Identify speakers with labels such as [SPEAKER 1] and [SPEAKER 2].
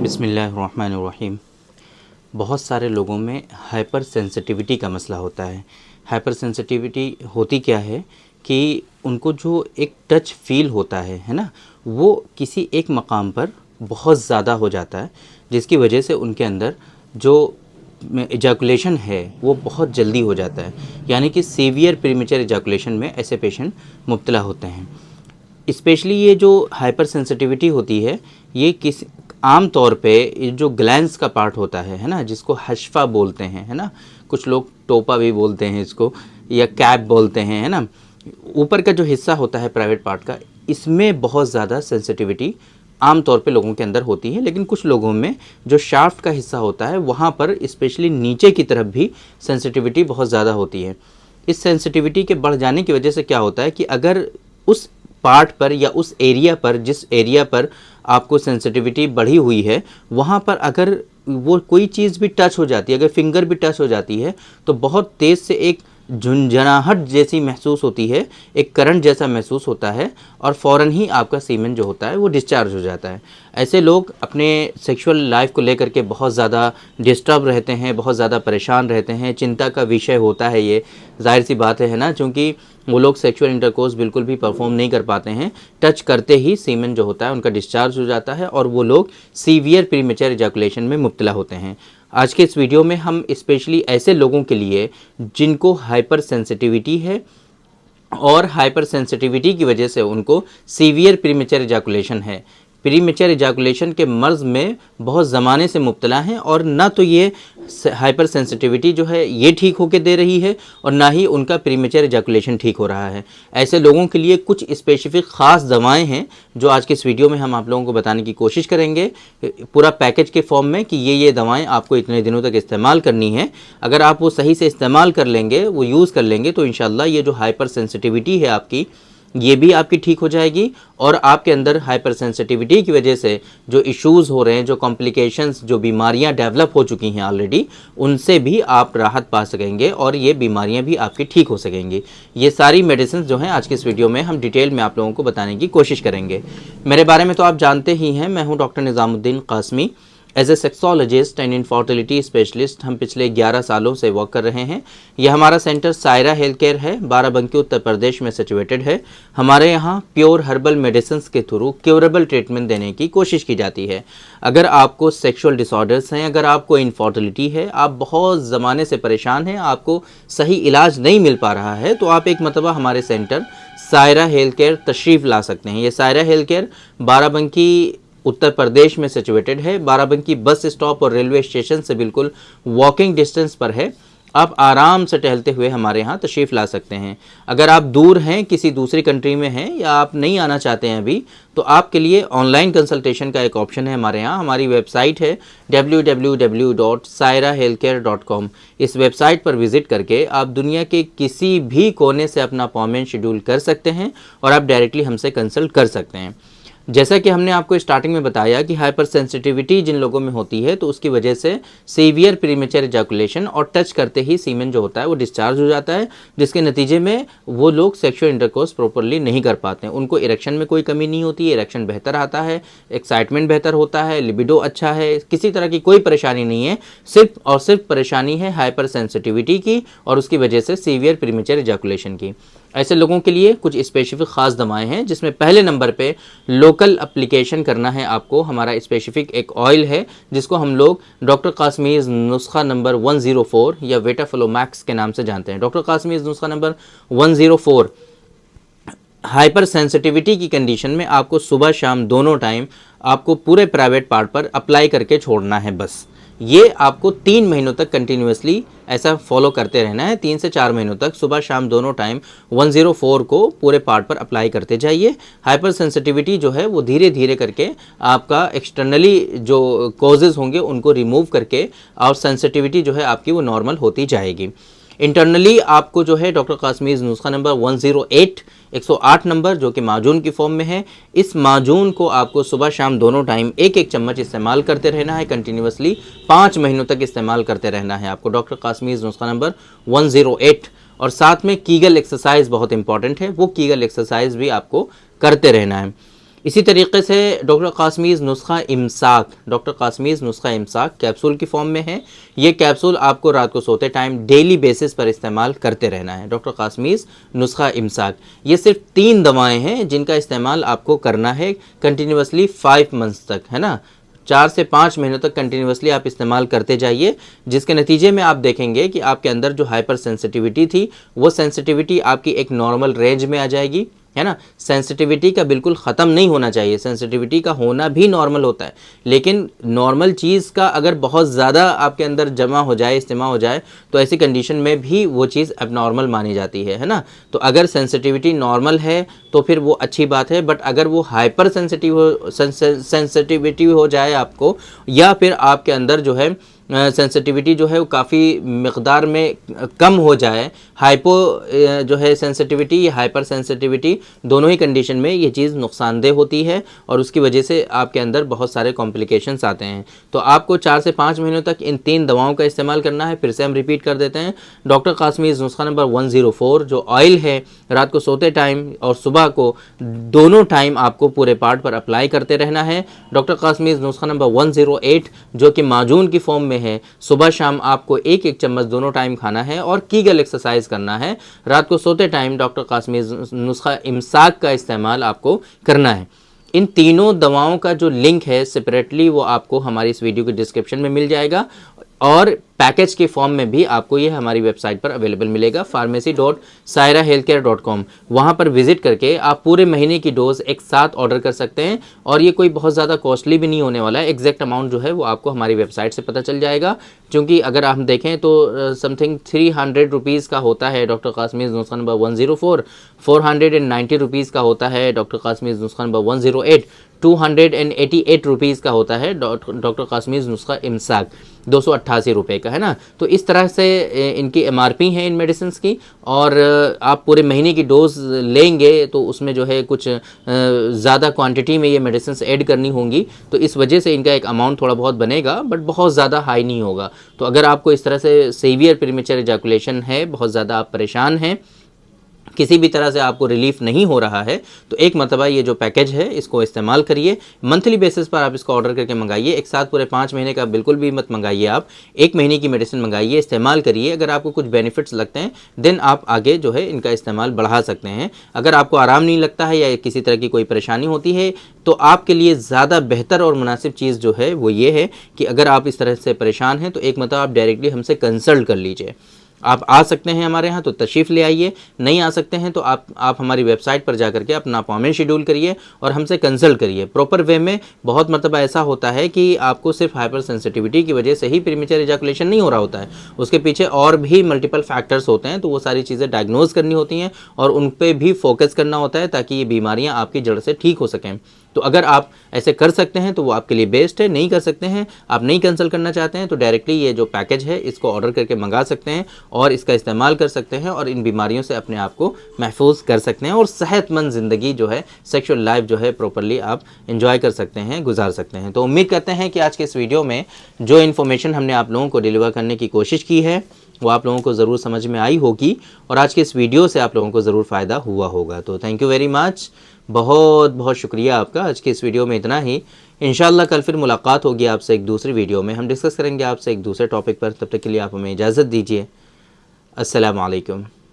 [SPEAKER 1] बिस्मिल्लाहिर्रहमानिर्रहीम। बहुत सारे लोगों में हाइपर सेंसिटिविटी का मसला होता है। हाइपर सेंसिटिविटी होती क्या है कि उनको जो एक टच फ़ील होता है ना, वो किसी एक मकाम पर बहुत ज़्यादा हो जाता है, जिसकी वजह से उनके अंदर जो एजाकुलेशन है वो बहुत जल्दी हो जाता है। यानी कि सीवियर प्रीमेचर एजाकुलेशन में ऐसे पेशेंट मुब्तला होते हैं। स्पेशली ये जो हाइपर सेंसिटिविटी होती है, ये किस आम तौर पे ये जो ग्लैंड्स का पार्ट होता है ना, जिसको हशफा बोलते हैं, है ना, कुछ लोग टोपा भी बोलते हैं इसको, या कैप बोलते हैं, है ना, ऊपर का जो हिस्सा होता है प्राइवेट पार्ट का, इसमें बहुत ज़्यादा सेंसिटिविटी आम तौर पे लोगों के अंदर होती है। लेकिन कुछ लोगों में जो शाफ्ट का हिस्सा होता है वहाँ पर स्पेशली नीचे की तरफ भी सेंसिटिविटी बहुत ज़्यादा होती है। इस सेंसिटिविटी के बढ़ जाने की वजह से क्या होता है कि अगर उस पार्ट पर या उस एरिया पर, जिस एरिया पर आपको सेंसिटिविटी बढ़ी हुई है, वहाँ पर अगर वो कोई चीज़ भी टच हो जाती है, अगर फिंगर भी टच हो जाती है, तो बहुत तेज़ से एक झुंझनाहट जैसी महसूस होती है, एक करंट जैसा महसूस होता है, और फ़ौरन ही आपका सीमेन जो होता है वो डिस्चार्ज हो जाता है। ऐसे लोग अपने सेक्सुअल लाइफ को लेकर के बहुत ज़्यादा डिस्टर्ब रहते हैं, बहुत ज़्यादा परेशान रहते हैं, चिंता का विषय होता है ये, जाहिर सी बात है ना, क्योंकि वो लोग सेक्सुअल इंटरकोर्स बिल्कुल भी परफॉर्म नहीं कर पाते हैं। टच करते ही सीमेन जो होता है उनका डिस्चार्ज हो जाता है और वो लोग सीवियर प्रीमेचर इजैकुलेशन में मुब्तला होते हैं। आज के इस वीडियो में हम स्पेशली ऐसे लोगों के लिए जिनको हाइपर सेंसिटिविटी है और हाइपर सेंसिटिविटी की वजह से उनको सीवियर प्रीमेचर इजैकुलेशन है, प्रीमेचर इजैकुलेशन के मर्ज़ में बहुत ज़माने से मुब्तला हैं, और ना तो ये हाइपर सेंसिटिविटी जो है ये ठीक होके दे रही है और ना ही उनका प्रीमेचर इजैकुलेशन ठीक हो रहा है। ऐसे लोगों के लिए कुछ स्पेसिफिक ख़ास दवाएं हैं जो आज के इस वीडियो में हम आप लोगों को बताने की कोशिश करेंगे, पूरा पैकेज के फॉर्म में, कि ये दवाएं आपको इतने दिनों तक इस्तेमाल करनी है। अगर आप वो सही से इस्तेमाल कर लेंगे, वो यूज़ कर लेंगे, तो इंशाल्लाह ये जो हाइपर सेंसिटिविटी है आपकी, ये भी आपकी ठीक हो जाएगी, और आपके अंदर हाइपर सेंसिटिविटी की वजह से जो इश्यूज़ हो रहे हैं, जो कॉम्प्लिकेशंस, जो बीमारियां डेवलप हो चुकी हैं ऑलरेडी, उनसे भी आप राहत पा सकेंगे और ये बीमारियां भी आपकी ठीक हो सकेंगी। ये सारी मेडिसिन जो हैं आज की इस वीडियो में हम डिटेल में आप लोगों को बताने की कोशिश करेंगे। मेरे बारे में तो आप जानते ही हैं, मैं हूँ doctor Nizamuddin Qasmi. As a sexologist and infertility specialist हम पिछले 11 सालों से वर्क कर रहे हैं। यह हमारा सेंटर सायरा हेल्थ केयर है, बाराबंकी उत्तर प्रदेश में सिचुएटेड है। हमारे यहाँ प्योर हर्बल मेडिसिन के थ्रू क्योरेबल ट्रीटमेंट देने की कोशिश की जाती है। अगर आपको सेक्सुअल डिसऑर्डर्स हैं, अगर आपको इनफर्टिलिटी है, आप बहुत ज़माने से परेशान हैं, आपको सही इलाज नहीं मिल पा रहा है, तो आप एक मरतबा हमारे सेंटर सायरा हेल्थ केयर तशरीफ़ ला सकते हैं। ये सायरा हेल्थ केयर बाराबंकी उत्तर प्रदेश में सिचुएटेड है। बाराबंकी बस स्टॉप और रेलवे स्टेशन से बिल्कुल वॉकिंग डिस्टेंस पर है। आप आराम से टहलते हुए हमारे यहाँ तशरीफ़ ला सकते हैं। अगर आप दूर हैं, किसी दूसरी कंट्री में हैं, या आप नहीं आना चाहते हैं अभी, तो आपके लिए ऑनलाइन कंसल्टेशन का एक ऑप्शन है हमारे यहाँ। हमारी वेबसाइट है www.sairahealthcare.com। इस वेबसाइट पर विज़िट करके आप दुनिया के किसी भी कोने से अपना अपॉइंटमेंट शेड्यूल कर सकते हैं और आप डायरेक्टली हमसे कंसल्ट कर सकते हैं। जैसा कि हमने आपको स्टार्टिंग में बताया कि हाइपर सेंसिटिविटी जिन लोगों में होती है, तो उसकी वजह से सीवियर प्रीमेचर इजैकुलेशन और टच करते ही सीमेन जो होता है वो डिस्चार्ज हो जाता है, जिसके नतीजे में वो लोग सेक्सुअल इंटरकोर्स प्रॉपरली नहीं कर पाते हैं। उनको इरेक्शन में कोई कमी नहीं होती है, इरेक्शन बेहतर आता है, एक्साइटमेंट बेहतर होता है, लिबिडो अच्छा है, किसी तरह की कोई परेशानी नहीं है। सिर्फ और सिर्फ परेशानी है हाइपर सेंसिटिविटी की और उसकी वजह से सीवियर प्रीमेचर इजैकुलेशन की। ऐसे लोगों के लिए कुछ स्पेसिफिक ख़ास दवाएं हैं, जिसमें पहले नंबर पे लोकल एप्लीकेशन करना है आपको। हमारा स्पेसिफिक एक ऑयल है जिसको हम लोग डॉक्टर कासमीज़ नुस्खा नंबर 104 या वेटाफ्लोमैक्स के नाम से जानते हैं। डॉक्टर कासमीज़ नुस्खा नंबर 104 हाइपर सेंसिटिविटी की कंडीशन में आपको सुबह शाम दोनों टाइम आपको पूरे प्राइवेट पार्ट पर अप्लाई करके छोड़ना है बस। ये आपको 3 महीनों तक कंटिन्यूसली ऐसा फॉलो करते रहना है, 3 से 4 महीनों तक सुबह शाम दोनों टाइम 104 को पूरे पार्ट पर अप्लाई करते जाइए। हाइपर सेंसिटिविटी जो है वो धीरे धीरे करके आपका एक्सटर्नली जो कॉजेज़ होंगे उनको रिमूव करके और सेंसिटिविटी जो है आपकी वो नॉर्मल होती जाएगी। इंटरनली आपको जो है डॉक्टर कासमीज़ नुस्खा नंबर 108 नंबर, जो कि माजून की फॉर्म में है, इस माजून को आपको सुबह शाम दोनों टाइम 1-1 चम्मच इस्तेमाल करते रहना है कंटिन्यूसली, 5 महीनों तक इस्तेमाल करते रहना है आपको डॉक्टर कासमीज़ नुस्खा नंबर 108। और साथ में कीगल एक्सरसाइज बहुत इंपॉर्टेंट है, वो कीगल एक्सरसाइज भी आपको करते रहना है। इसी तरीके से डॉक्टर कासमीज़ नुस्खा इमसाक, डॉक्टर कासमीज़ नुस्खा इमसाक कैप्सूल की फॉर्म में है। ये कैप्सूल आपको रात को सोते टाइम डेली बेसिस पर इस्तेमाल करते रहना है। डॉक्टर कासमीज़ नुस्खा इमसाक, ये सिर्फ 3 दवाएं हैं जिनका इस्तेमाल आपको करना है कंटिन्यूसली 5 मंथ्स तक, है ना। 4 से 5 महीनों तक कंटिन्यूसली आप इस्तेमाल करते जाइए, जिसके नतीजे में आप देखेंगे कि आपके अंदर जो हाइपर सेंसिटिविटी थी वो सेंसिटिविटी आपकी एक नॉर्मल रेंज में आ जाएगी, है ना। सेंसिटिविटी का बिल्कुल ख़त्म नहीं होना चाहिए, सेंसिटिविटी का होना भी नॉर्मल होता है, लेकिन नॉर्मल चीज़ का अगर बहुत ज़्यादा आपके अंदर जमा हो जाए, इस्तेमाल हो जाए, तो ऐसी कंडीशन में भी वो चीज़ एबनॉर्मल मानी जाती है ना। तो अगर सेंसिटिविटी नॉर्मल है तो फिर वो अच्छी बात है, बट अगर वो हाइपर सेंसिटिविटी हो जाए आपको, या फिर आपके अंदर जो है सेंसिटिविटी जो है वो काफ़ी मकदार में कम हो जाए, हाइपो जो है सेंसिटिविटी या हाइपर सेंसिटिविटी, दोनों ही कंडीशन में ये चीज़ नुकसानदेह होती है और उसकी वजह से आपके अंदर बहुत सारे कॉम्प्लिकेशंस आते हैं। तो आपको 4 से 5 महीनों तक इन 3 दवाओं का इस्तेमाल करना है। फिर से हम रिपीट कर देते हैं, डॉक्टर कासमीज़ नुस्खा नंबर 104 जो ऑयल है, रात को सोते टाइम और सुबह को दोनों टाइम आपको पूरे पार्ट पर अप्लाई करते रहना है। डॉक्टर कासमीज़ नुस्खा नंबर 108 जो कि माजून की फॉर्म में है, सुबह शाम आपको 1-1 चम्मच दोनों टाइम खाना है और कीगल एक्सरसाइज करना है। रात को सोते टाइम डॉक्टर कासमीज़ नुस्खा इमसाक का इस्तेमाल आपको करना है। इन तीनों दवाओं का जो लिंक है सेपरेटली वो आपको हमारी इस वीडियो के डिस्क्रिप्शन में मिल जाएगा और पैकेज के फॉर्म में भी आपको ये हमारी वेबसाइट पर अवेलेबल मिलेगा pharmacy.sairahealthcare.com। वहाँ पर विजिट करके आप पूरे महीने की डोज एक साथ ऑर्डर कर सकते हैं और ये कोई बहुत ज़्यादा कॉस्टली भी नहीं होने वाला है। एग्जैक्ट अमाउंट जो है वो आपको हमारी वेबसाइट से पता चल जाएगा, क्योंकि अगर हम देखें तो समथिंग 300 रुपीज़ का होता है डॉक्टर कासमीज़ नुस्खा नंबर 104, 490 रुपीज़ का होता है डॉक्टर कासमीज़ नुस्खा नंबर 108, 288 रुपीज़ का होता है डॉक्टर कासमीज़ नुस्खा इमसाक, 288 रुपये का, है ना। तो इस तरह से इनकी MRP है इन मेडिसिन की, और आप पूरे महीने की डोज लेंगे तो उसमें जो है कुछ ज़्यादा क्वांटिटी में ये मेडिसिन ऐड करनी होंगी, तो इस वजह से इनका एक अमाउंट थोड़ा बहुत बनेगा, बट बहुत ज़्यादा हाई नहीं होगा। तो अगर आपको इस तरह से सीवियर प्रीमेच्योर इजैकुलेशन है, बहुत ज़्यादा आप परेशान हैं, किसी भी तरह से आपको रिलीफ नहीं हो रहा है, तो एक मरतबा ये जो पैकेज है इसको इस्तेमाल करिए। मंथली बेसिस पर आप इसको ऑर्डर करके मंगाइए, एक साथ पूरे 5 महीने का बिल्कुल भी मत मंगाइए, आप 1 महीने की मेडिसिन मंगाइए, इस्तेमाल करिए। अगर आपको कुछ बेनिफिट्स लगते हैं देन आप आगे जो है इनका इस्तेमाल बढ़ा सकते हैं। अगर आपको आराम नहीं लगता है या किसी तरह की कोई परेशानी होती है तो आपके लिए ज़्यादा बेहतर और मुनासिब चीज़ जो है वो ये है कि अगर आप इस तरह से परेशान हैं तो एक मरतबा आप डायरेक्टली हमसे कंसल्ट कर लीजिए। आप आ सकते हैं हमारे यहाँ तो तशरीफ़ ले आइए, नहीं आ सकते हैं तो आप हमारी वेबसाइट पर जा करके अपना अपॉइंटमेंट शेड्यूल करिए और हमसे कंसल्ट करिए प्रॉपर वे में। बहुत मरतबा ऐसा होता है कि आपको सिर्फ हाइपर सेंसिटिविटी की वजह से ही प्रीमेच्योर इजैकुलेशन नहीं हो रहा होता है, उसके पीछे और भी मल्टीपल फैक्टर्स होते हैं, तो वो सारी चीज़ें डायग्नोज करनी होती हैं और उन पर भी फोकस करना होता है ताकि ये बीमारियाँ आपकी जड़ से ठीक हो सकें। तो अगर आप ऐसे कर सकते हैं तो वो आपके लिए बेस्ट है, नहीं कर सकते हैं, आप नहीं कंसल्ट करना चाहते हैं, तो डायरेक्टली ये जो पैकेज है इसको ऑर्डर करके मंगा सकते हैं और इसका इस्तेमाल कर सकते हैं और इन बीमारियों से अपने आप को महफूज कर सकते हैं और सेहतमंद ज़िंदगी जो है, सेक्शुअल लाइफ जो है प्रॉपरली आप इंजॉय कर सकते हैं, गुजार सकते हैं। तो उम्मीद करते हैं कि आज के इस वीडियो में जो इन्फॉर्मेशन हमने आप लोगों को डिलीवर करने की कोशिश की है वो आप लोगों को ज़रूर समझ में आई होगी और आज के इस वीडियो से आप लोगों को ज़रूर फ़ायदा हुआ होगा। तो थैंक यू वेरी मच, बहुत बहुत शुक्रिया आपका। आज के इस वीडियो में इतना ही। इंशाल्लाह कल फिर मुलाकात होगी आपसे एक दूसरी वीडियो में, हम डिस्कस करेंगे आपसे एक दूसरे टॉपिक पर। तब तक के लिए आप हमें इजाज़त दीजिए। अस्सलामु अलैकुम।